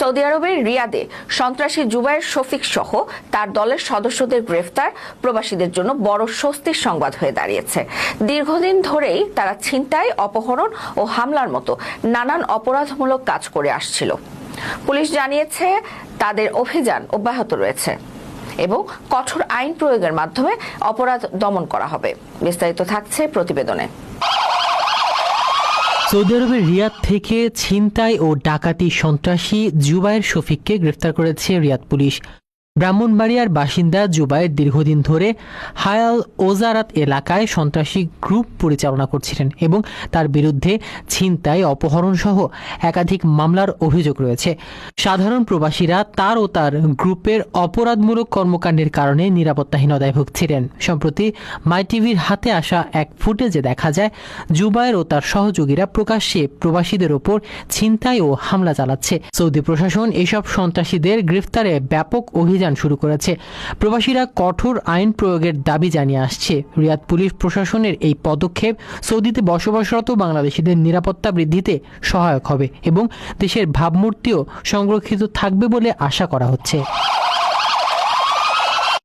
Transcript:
Saudi আরবের রিয়াদে সন্ত্রাসী জুবায়ের শফিক সহ তার দলের সদস্যদের গ্রেফতার প্রবাসীদের জন্য বড় স্বস্তির সংবাদ হয়ে দাঁড়িয়েছে। দীর্ঘদিন ধরেই তারা ছিনতাই, অপহরণ ও হামলার মতো নানান অপরাধমূলক কাজ করে আসছিল। পুলিশ জানিয়েছে তাদের অভিযান অব্যাহত রয়েছে এবং কঠোর আইন প্রয়োগের মাধ্যমে অপরাধ দমন করা হবে। বিস্তারিত থাকছে প্রতিবেদনে। সৌদি আরবের রিয়াদ থেকে ছিনতাই ও ডাকাতি সন্ত্রাসী জুবায়ের শফিককে গ্রেফতার করেছে রিয়াদ পুলিশ। ব্রাহ্মণবাড়িয়ার বাসিন্দা জুবায়ের দীর্ঘদিন ধরে হায়াল ওজারাত এলাকায় সন্ত্রাসী গ্রুপ পরিচালনা করছিলেন এবং তার বিরুদ্ধে ছিনতাই, অপহরণ সহ একাধিক মামলার অভিযোগ রয়েছে। সাধারণ প্রবাসীরা তার ও তার গ্রুপের অপরাধমূলক কর্মকাণ্ডের কারণে নিরাপত্তাহীনতায় ভুগছিলেন। সম্প্রতি মাই টিভির হাতে আসা এক ফুটেজে দেখা যায় জুবায়ের ও তার সহযোগীরা প্রকাশ্যে প্রবাসীদের ওপর ছিনতাই ও হামলা চালাচ্ছে। সৌদি প্রশাসন এসব সন্ত্রাসীদের গ্রেফতারে ব্যাপক অভিযান শুরু করেছে। প্রবাসীরা কঠোর আইন প্রয়োগের দাবি জানিয়ে আসছে। রিয়াদ পুলিশ প্রশাসনের এই পদক্ষেপ সৌদিতে বসবাসরত বাংলাদেশিদের নিরাপত্তা বৃদ্ধিতে সহায়ক হবে এবং দেশের ভাবমূর্তিও সংরক্ষিত থাকবে বলে আশা করা হচ্ছে।